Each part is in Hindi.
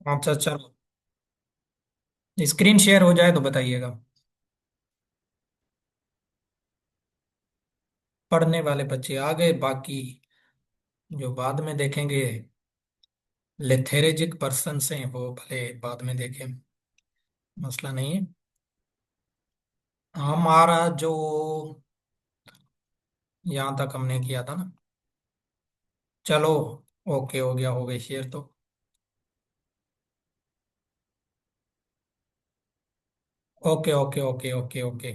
अच्छा चलो। स्क्रीन शेयर हो जाए तो बताइएगा। पढ़ने वाले बच्चे आ गए, बाकी जो बाद में देखेंगे लेथेरेजिक पर्सन हैं वो भले बाद में देखें, मसला नहीं है। हमारा जो यहाँ तक हमने किया था ना, चलो ओके हो गया, हो गई शेयर तो। Okay okay okay okay okay.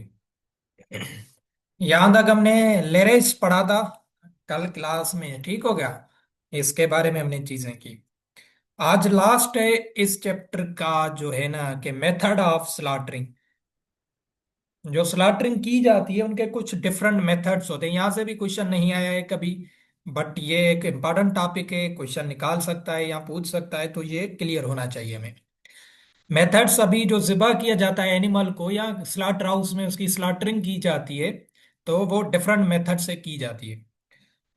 यहाँ तक हमने लेरेस पढ़ा था कल क्लास में, ठीक हो गया। इसके बारे में हमने चीजें की। आज लास्ट है इस चैप्टर का, जो है ना कि मेथड ऑफ स्लॉटरिंग। जो स्लॉटरिंग की जाती है उनके कुछ डिफरेंट मेथड्स होते हैं। यहाँ से भी क्वेश्चन नहीं आया है कभी, बट ये एक इम्पॉर्टेंट टॉपिक है, क्वेश्चन निकाल सकता है या पूछ सकता है, तो ये क्लियर होना चाहिए हमें। मेथड्स, अभी जो ज़िबा किया जाता है एनिमल को या स्लॉटर हाउस में उसकी स्लॉटरिंग की जाती है, तो वो डिफरेंट मेथड से की जाती है।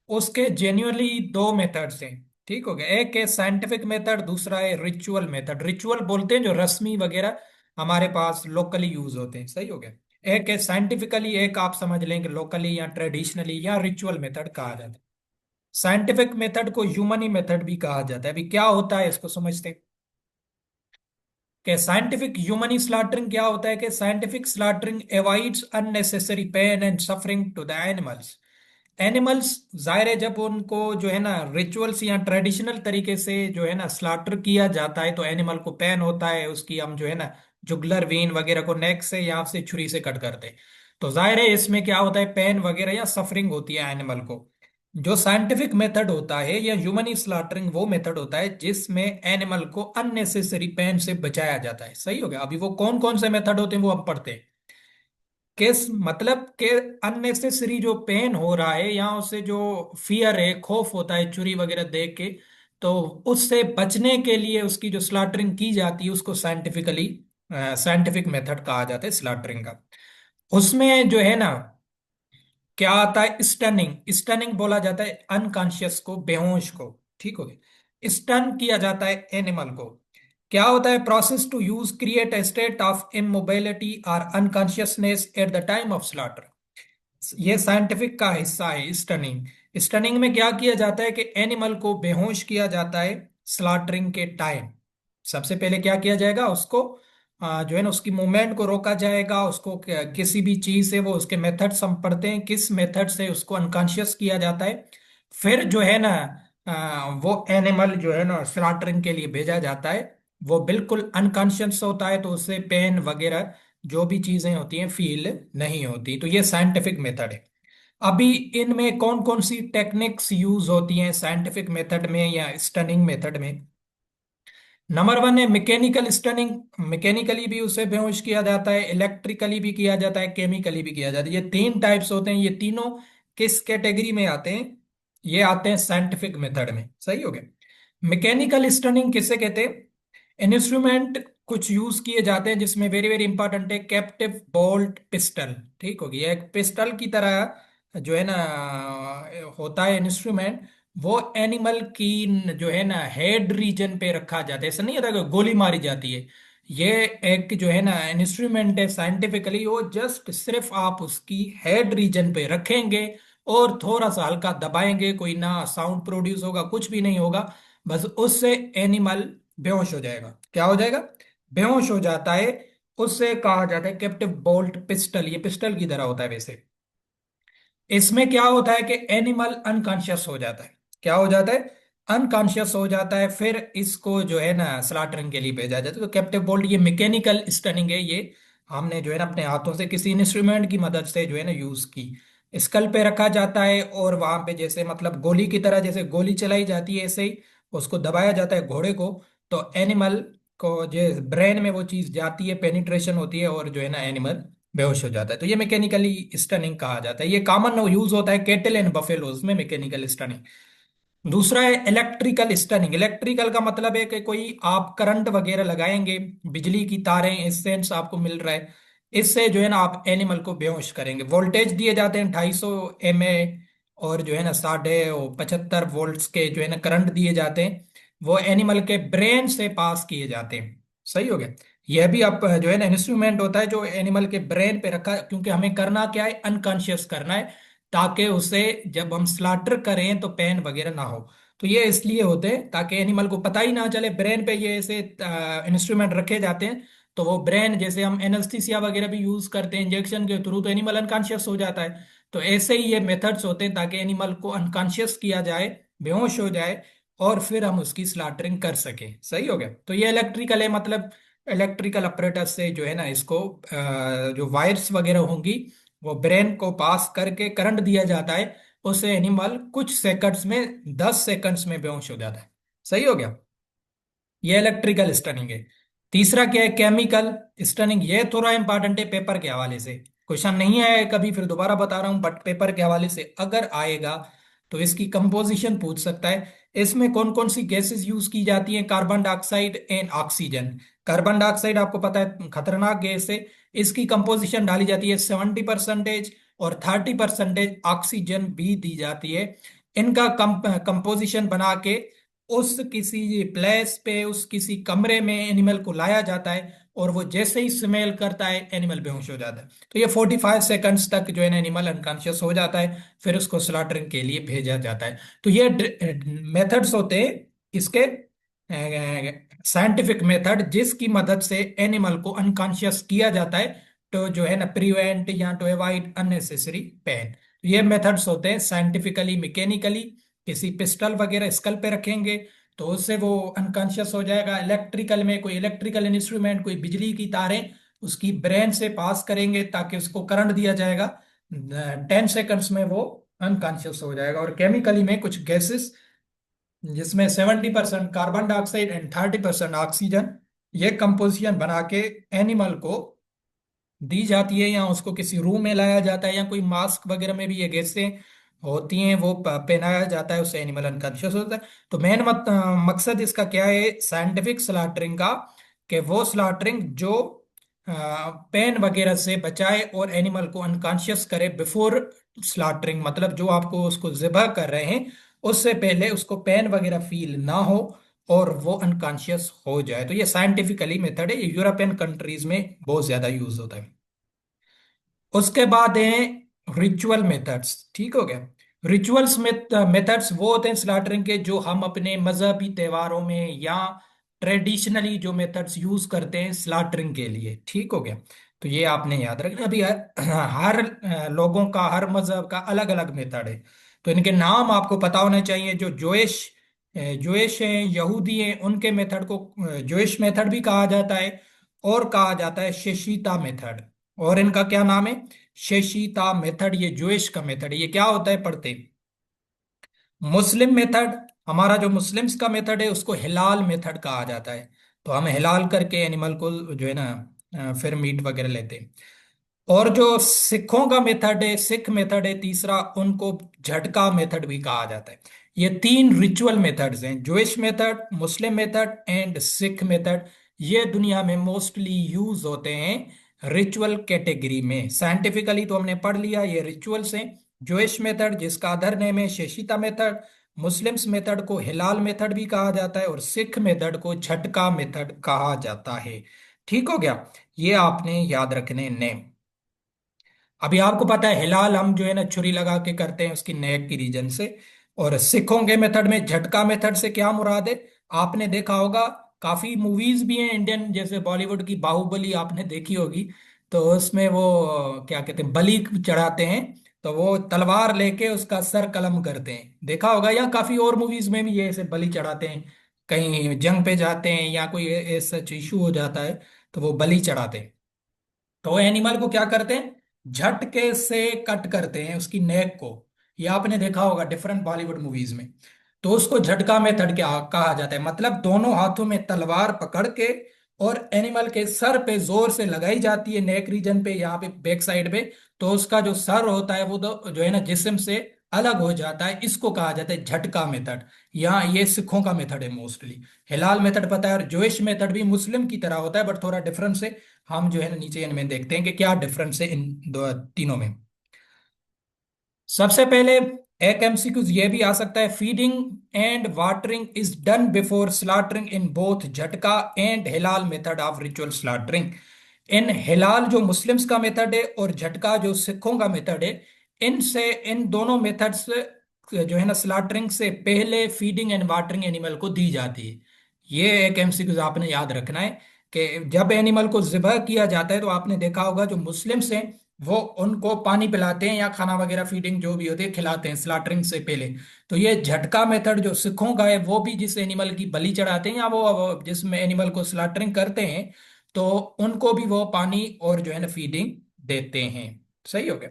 उसके जेन्युइनली दो मेथड्स हैं, ठीक हो गया। एक है साइंटिफिक मेथड, दूसरा है रिचुअल मेथड। रिचुअल बोलते हैं जो रस्मी वगैरह हमारे पास लोकली यूज होते हैं, सही हो गया। एक है साइंटिफिकली, एक आप समझ लें कि लोकली या ट्रेडिशनली या रिचुअल मेथड कहा जाता है। साइंटिफिक मेथड को ह्यूमनी मेथड भी कहा जाता है। अभी क्या होता है इसको समझते हैं कि साइंटिफिक ह्यूमनी स्लॉटरिंग क्या होता है। कि scientific slaughtering avoids unnecessary pain and suffering to the animals. Animals, जाहिर है जब उनको जो है ना रिचुअल्स या ट्रेडिशनल तरीके से जो है ना स्लॉटर किया जाता है, तो एनिमल को पेन होता है, उसकी हम जो है ना जुगलर वेन वगैरह को नेक से या से छुरी से कट करते हैं। तो जाहिर है इसमें क्या होता है, पेन वगैरह या सफरिंग होती है एनिमल को। जो साइंटिफिक मेथड होता है या ह्यूमन स्लॉटरिंग, वो मेथड होता है जिसमें एनिमल को अननेसेसरी पेन से बचाया जाता है, सही हो गया। अभी वो कौन कौन से मेथड होते हैं वो हम पढ़ते हैं। किस मतलब के अननेसेसरी जो पेन हो रहा है या उससे जो फियर है, खौफ होता है चुरी वगैरह देख के, तो उससे बचने के लिए उसकी जो स्लॉटरिंग की जाती है उसको साइंटिफिक मेथड कहा जाता है स्लॉटरिंग का। उसमें जो है ना क्या आता है, स्टनिंग। स्टनिंग बोला जाता है अनकॉन्शियस को, बेहोश को, ठीक हो गया। स्टन किया जाता है एनिमल को। क्या होता है, process to use create a state of immobility और unconsciousness at the time of slaughter. ये साइंटिफिक का हिस्सा है स्टनिंग। स्टनिंग में क्या किया जाता है कि एनिमल को बेहोश किया जाता है स्लॉटरिंग के टाइम। सबसे पहले क्या किया जाएगा, उसको जो है ना उसकी मूवमेंट को रोका जाएगा, उसको किसी भी चीज से, वो उसके मेथड्स हम पढ़ते हैं किस मेथड से उसको अनकॉन्शियस किया जाता है। फिर जो है ना वो एनिमल जो है ना स्लॉटरिंग के लिए भेजा जाता है। वो बिल्कुल अनकॉन्शियस होता है, तो उससे पेन वगैरह जो भी चीजें होती हैं फील नहीं होती। तो ये साइंटिफिक मेथड है। अभी इनमें कौन कौन सी टेक्निक्स यूज होती हैं साइंटिफिक मेथड में या स्टनिंग मेथड में। नंबर वन है मैकेनिकल स्टनिंग। मैकेनिकली भी उसे बेहोश किया जाता है, इलेक्ट्रिकली भी किया जाता है, केमिकली भी किया जाता है। ये तीन टाइप्स होते हैं। ये तीनों किस कैटेगरी में आते हैं, ये आते हैं साइंटिफिक मेथड में, सही हो गया। मैकेनिकल स्टनिंग किसे कहते हैं, इंस्ट्रूमेंट कुछ यूज किए जाते हैं जिसमें वेरी वेरी इंपॉर्टेंट है कैप्टिव बोल्ट पिस्टल, ठीक होगी। एक पिस्टल की तरह जो है ना होता है इंस्ट्रूमेंट। वो एनिमल की जो है ना हेड रीजन पे रखा जाता है। ऐसा नहीं होता कि गोली मारी जाती है। ये एक जो है ना इंस्ट्रूमेंट है साइंटिफिकली, वो जस्ट सिर्फ आप उसकी हेड रीजन पे रखेंगे और थोड़ा सा हल्का दबाएंगे, कोई ना साउंड प्रोड्यूस होगा, कुछ भी नहीं होगा। बस उससे एनिमल बेहोश हो जाएगा। क्या हो जाएगा, बेहोश हो जाता है। उससे कहा जाता है कैप्टिव बोल्ट पिस्टल। ये पिस्टल की तरह होता है वैसे। इसमें क्या होता है कि एनिमल अनकॉन्शियस हो जाता है। क्या हो जाता है, अनकॉन्शियस हो जाता है। फिर इसको जो है ना स्लॉटरिंग के लिए भेजा जाता है। तो कैप्टिव बोल्ट ये मैकेनिकल स्टनिंग है। ये हमने जो है ना अपने हाथों से किसी इंस्ट्रूमेंट की मदद से जो है ना यूज की, स्कल पे रखा जाता है और वहां पे जैसे मतलब गोली की तरह, जैसे गोली चलाई जाती है ऐसे ही उसको दबाया जाता है घोड़े को। तो एनिमल को जो ब्रेन में वो चीज जाती है, पेनिट्रेशन होती है और जो है ना एनिमल बेहोश हो जाता है। तो ये मैकेनिकली स्टनिंग कहा जाता है। ये कॉमन यूज होता है केटल एंड बफेलोज में, मैकेनिकल स्टनिंग। दूसरा है इलेक्ट्रिकल स्टनिंग। इलेक्ट्रिकल का मतलब है कि कोई आप करंट वगैरह लगाएंगे, बिजली की तारें, एसेंस आपको मिल रहा है, इससे जो है ना आप एनिमल को बेहोश करेंगे। वोल्टेज दिए जाते हैं 250 mA और जो है ना 75 वोल्ट्स के जो है ना करंट दिए जाते हैं। वो एनिमल के ब्रेन से पास किए जाते हैं। सही हो गया। यह भी आप जो है ना इंस्ट्रूमेंट होता है जो एनिमल के ब्रेन पे रखा, क्योंकि हमें करना क्या है, अनकॉन्शियस करना है, ताकि उसे जब हम स्लाटर करें तो पेन वगैरह ना हो। तो ये इसलिए होते हैं ताकि एनिमल को पता ही ना चले, ब्रेन पे ये ऐसे इंस्ट्रूमेंट रखे जाते हैं। तो वो ब्रेन, जैसे हम एनेस्थीसिया वगैरह भी यूज करते हैं इंजेक्शन के थ्रू, तो एनिमल अनकॉन्शियस हो जाता है। तो ऐसे ही ये मेथड्स होते हैं ताकि एनिमल को अनकॉन्शियस किया जाए, बेहोश हो जाए, और फिर हम उसकी स्लाटरिंग कर सकें। सही हो गया। तो ये इलेक्ट्रिकल है, मतलब इलेक्ट्रिकल अपरेटस से जो है ना इसको जो वायर्स वगैरह होंगी वो ब्रेन को पास करके करंट दिया जाता है। उससे एनिमल कुछ सेकंड्स में, 10 सेकंड्स में बेहोश हो जाता है। सही हो गया। ये इलेक्ट्रिकल स्टनिंग है। तीसरा क्या है, केमिकल स्टनिंग। ये थोड़ा इंपॉर्टेंट है पेपर के हवाले से, क्वेश्चन नहीं आया है कभी, फिर दोबारा बता रहा हूं, बट पेपर के हवाले से अगर आएगा तो इसकी कंपोजिशन पूछ सकता है। इसमें कौन कौन सी गैसेस यूज की जाती हैं, carbon dioxide and oxygen. Carbon dioxide आपको पता है खतरनाक गैस है। इसकी कंपोजिशन डाली जाती है 70%, और 30% ऑक्सीजन भी दी जाती है। इनका कंपोजिशन बना के उस किसी प्लेस पे, उस किसी कमरे में एनिमल को लाया जाता है, और वो जैसे ही स्मेल करता है एनिमल बेहोश हो जाता है। तो ये 45 सेकंड्स तक जो है ना एनिमल अनकॉन्शियस हो जाता है, फिर उसको स्लॉटरिंग के लिए भेजा जाता है। तो ये मेथड्स होते हैं इसके, साइंटिफिक मेथड जिसकी मदद से एनिमल को अनकॉन्शियस किया जाता है, तो जो है ना प्रिवेंट या टू अवॉइड अननेसेसरी पेन। ये मेथड्स होते हैं साइंटिफिकली, मैकेनिकली। किसी पिस्टल वगैरह स्कल पे रखेंगे तो उससे वो अनकॉन्शियस हो जाएगा। इलेक्ट्रिकल में कोई इलेक्ट्रिकल इंस्ट्रूमेंट, कोई बिजली की तारें उसकी ब्रेन से पास करेंगे ताकि उसको करंट दिया जाएगा, 10 सेकंड्स में वो अनकॉन्शियस हो जाएगा। और केमिकली में कुछ गैसेस जिसमें 70% कार्बन डाइऑक्साइड एंड 30% ऑक्सीजन, ये कंपोजिशन बना के एनिमल को दी जाती है, या उसको किसी रूम में लाया जाता है, या कोई मास्क वगैरह में भी ये गैसें होती हैं वो पहनाया जाता है, उससे एनिमल अनकॉन्शियस होता है। तो मेन मकसद इसका क्या है साइंटिफिक स्लॉटरिंग का, कि वो स्लॉटरिंग जो पेन वगैरह से बचाए और एनिमल को अनकॉन्शियस करे बिफोर स्लॉटरिंग, मतलब जो आपको उसको ज़िबह कर रहे हैं उससे पहले उसको पेन वगैरह फील ना हो और वो अनकॉन्शियस हो जाए। तो ये साइंटिफिकली मेथड है, ये यूरोपियन कंट्रीज में बहुत ज्यादा यूज होता है। उसके बाद है रिचुअल मेथड्स। ठीक हो गया। रिचुअल्स मेथड्स वो होते हैं स्लॉटरिंग के जो हम अपने मजहबी त्योहारों में या ट्रेडिशनली जो मेथड्स यूज करते हैं स्लॉटरिंग के लिए। ठीक हो गया। तो ये आपने याद रखना। अभी हर लोगों का, हर मजहब का अलग अलग मेथड है, तो इनके नाम आपको पता होने चाहिए। जो जोइश हैं, यहूदी हैं, उनके मेथड को जोइश मेथड भी कहा जाता है, और कहा जाता है शेशीता मेथड। और इनका क्या नाम है, शेशीता मेथड। ये जोइश का मेथड है। ये क्या होता है पढ़ते, मुस्लिम मेथड। हमारा जो मुस्लिम्स का मेथड है उसको हिलाल मेथड कहा जाता है। तो हम हिलाल करके एनिमल को जो है ना फिर मीट वगैरह लेते हैं। और जो सिखों का मेथड है, सिख मेथड है तीसरा, उनको झटका मेथड भी कहा जाता है। ये तीन रिचुअल मेथड्स हैं, Zoish method, Muslim method and Sikh method. ये दुनिया में मोस्टली यूज होते हैं रिचुअल कैटेगरी में। साइंटिफिकली तो हमने पढ़ लिया ये रिचुअल्स हैं। जोइश मेथड जिसका अदर नेम है शेशिता मेथड, मुस्लिम्स मेथड को हिलाल मेथड भी कहा जाता है, और सिख मेथड को झटका मेथड कहा जाता है। ठीक हो गया। ये आपने याद रखने नेम। अभी आपको पता है हिलाल हम जो है ना छुरी लगा के करते हैं उसकी नेक की रीजन से, और सिखों के मेथड में झटका मेथड से क्या मुराद है, आपने देखा होगा काफी मूवीज भी हैं इंडियन, जैसे बॉलीवुड की बाहुबली आपने देखी होगी। तो उसमें वो क्या कहते हैं, बलि चढ़ाते हैं, तो वो तलवार लेके उसका सर कलम करते हैं, देखा होगा। या काफी और मूवीज में भी ये ऐसे बलि चढ़ाते हैं, कहीं जंग पे जाते हैं या कोई ऐसा इशू हो जाता है तो वो बलि चढ़ाते हैं। तो एनिमल को क्या करते हैं, झटके से कट करते हैं उसकी नेक को। ये आपने देखा होगा डिफरेंट बॉलीवुड मूवीज में। तो उसको झटका मेथड क्या कहा जाता है, मतलब दोनों हाथों में तलवार पकड़ के और एनिमल के सर पे जोर से लगाई जाती है, नेक रीजन पे, यहाँ पे बैक साइड पे। तो उसका जो सर होता है वो तो जो है ना जिस्म से अलग हो जाता है, इसको कहा जाता है झटका मेथड। यहाँ ये सिखों का मेथड है मोस्टली। हिलाल मेथड पता है, और जोइश मेथड भी मुस्लिम की तरह होता है बट थोड़ा डिफरेंस है। हम जो है ना नीचे इनमें देखते हैं कि क्या डिफरेंस है इन दो तीनों में। सबसे पहले एक एमसीक्यूज ये भी आ सकता है, feeding and watering is done before slaughtering in both jhatka and halal method of ritual slaughtering. In halal जो मुस्लिम्स का मेथड है और झटका जो सिखों का मेथड है, इनसे इन दोनों मेथड्स जो है ना स्लॉटरिंग से पहले फीडिंग एंड वाटरिंग एनिमल को दी जाती है। ये एक एमसीक्यूज आपने याद रखना है कि जब एनिमल को ज़िबह किया जाता है तो आपने देखा होगा जो मुस्लिम्स हैं वो उनको पानी पिलाते हैं या खाना वगैरह फीडिंग जो भी होती है खिलाते हैं स्लॉटरिंग से पहले। तो ये झटका मेथड जो सिखों का है, वो भी जिस एनिमल की बलि चढ़ाते हैं या वो जिसमें एनिमल को स्लॉटरिंग करते हैं, तो उनको भी वो पानी और जो है ना फीडिंग देते हैं। सही हो गया।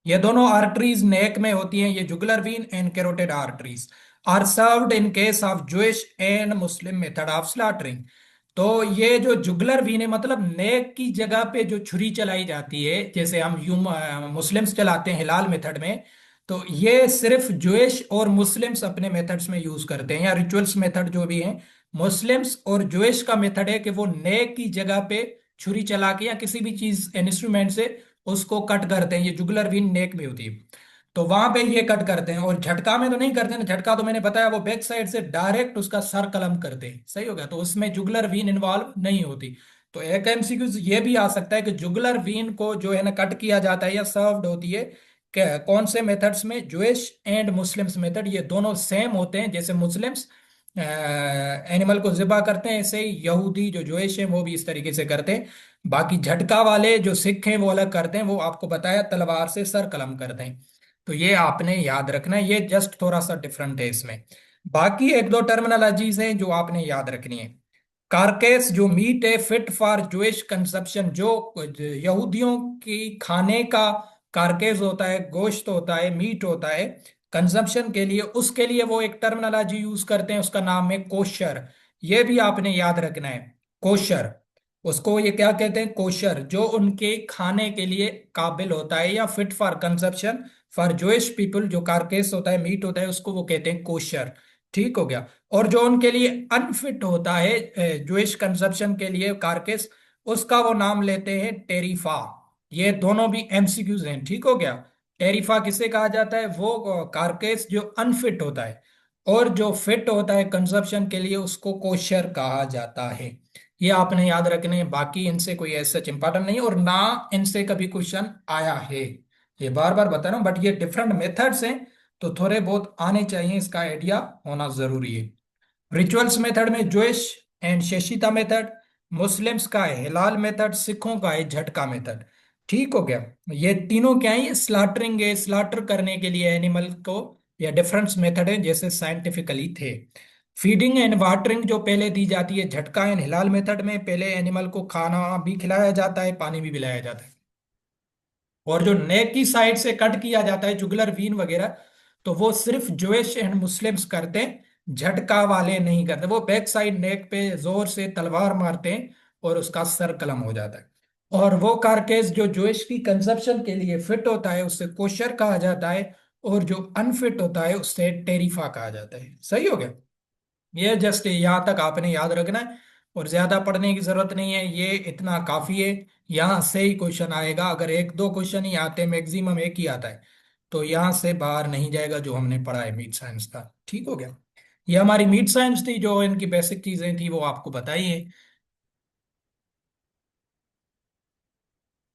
ये दोनों आर्टरीज नेक में होती हैं, ये jugular vein and carotid arteries are served in case of Jewish and Muslim method of slaughtering. तो ये जो जुगलर वीन है मतलब नेक की जगह पे जो छुरी चलाई जाती है, जैसे हम मुस्लिम्स चलाते हैं हिलाल मेथड में, तो ये सिर्फ जूइश और मुस्लिम्स अपने मेथड्स में यूज करते हैं, या रिचुअल्स मेथड जो भी हैं। मुस्लिम्स और जूइश का मेथड है कि वो नेक की जगह पे छुरी चला के या किसी भी चीज इंस्ट्रूमेंट से उसको कट करते हैं। ये जुगलर वेन नेक में होती है, तो वहां पे ये कट करते हैं। और झटका में तो नहीं करते ना, झटका तो मैंने बताया वो बैक साइड से डायरेक्ट उसका सर कलम करते हैं। सही हो गया, तो उसमें जुगलर वीन इन्वॉल्व नहीं होती। तो एक एमसीक्यू ये भी आ सकता है कि जुगलर वीन को जो है ना कट किया जाता है या सर्व्ड होती है कौन से मेथड्स में, जूइश एंड मुस्लिम्स मेथड, ये दोनों सेम होते हैं। जैसे मुस्लिम्स एनिमल को ज़िबा करते हैं, ऐसे ही यहूदी जो जूइश है वो भी इस तरीके से करते हैं। बाकी झटका वाले जो सिख हैं वो अलग करते हैं, वो आपको बताया तलवार से सर कलम करते हैं। तो ये आपने याद रखना है, ये जस्ट थोड़ा सा डिफरेंट है इसमें। बाकी एक दो टर्मिनोलॉजीज हैं जो आपने याद रखनी है। कारकेस जो मीट है फिट फॉर जूइश कंजप्शन, जो यहूदियों की खाने का कारकेस होता है, गोश्त होता है, मीट होता है कंजप्शन के लिए, उसके लिए वो एक टर्मिनोलॉजी यूज करते हैं, उसका नाम है कोशर। ये भी आपने याद रखना है, कोशर। उसको ये क्या कहते हैं, कोशर, जो उनके खाने के लिए काबिल होता है या fit for consumption for Jewish people, जो कारकेस होता है, मीट होता है, उसको वो कहते हैं कोशर। ठीक हो गया। और जो उनके लिए अनफिट होता है जूइश कंजप्शन के लिए कारकेस, उसका वो नाम लेते हैं टेरिफा। ये दोनों भी एमसीक्यूज हैं। ठीक हो गया। टेरिफा किसे कहा जाता है, वो कारकेस जो अनफिट होता है, और जो फिट होता है कंजप्शन के लिए उसको कोशर कहा जाता है। ये आपने याद रखने हैं। बाकी इनसे कोई ऐसा इंपॉर्टेंट नहीं, और ना इनसे कभी क्वेश्चन आया है। ये बार बार बता रहा हूं, बट ये डिफरेंट मेथड्स हैं, तो थोड़े बहुत आने चाहिए, इसका आइडिया होना जरूरी है। रिचुअल्स मेथड में जोइश एंड शेशिता मेथड, मुस्लिम्स का है हिलाल मेथड, सिखों का है झटका मेथड। ठीक हो गया। ये तीनों क्या है, स्लाटरिंग है, स्लाटर करने के लिए एनिमल को, या डिफरेंस मेथड है जैसे साइंटिफिकली थे। फीडिंग एंड वाटरिंग जो पहले दी जाती है झटका एंड हिलाल मेथड में, पहले एनिमल को खाना भी खिलाया जाता है, पानी भी पिलाया जाता है। और जो नेक की साइड से कट किया जाता है जुगलर वीन वगैरह, तो वो सिर्फ जूइश एंड मुस्लिम्स करते हैं, झटका वाले नहीं करते। वो बैक साइड नेक पे जोर से तलवार मारते हैं और उसका सर कलम हो जाता है। और वो कारकेस जो जूइश की कंजप्शन के लिए फिट होता है उससे कोशर कहा जाता है, और जो अनफिट होता है उससे टेरिफा कहा जाता है। सही हो गया। ये जस्ट यहाँ तक आपने याद रखना है, और ज्यादा पढ़ने की जरूरत नहीं है, ये इतना काफी है। यहाँ से ही क्वेश्चन आएगा, अगर एक दो क्वेश्चन ही आते हैं, मैक्सिमम एक ही आता है, तो यहाँ से बाहर नहीं जाएगा जो हमने पढ़ा है मीट साइंस का। ठीक हो गया। ये हमारी मीट साइंस थी, जो इनकी बेसिक चीजें थी वो आपको बताई है।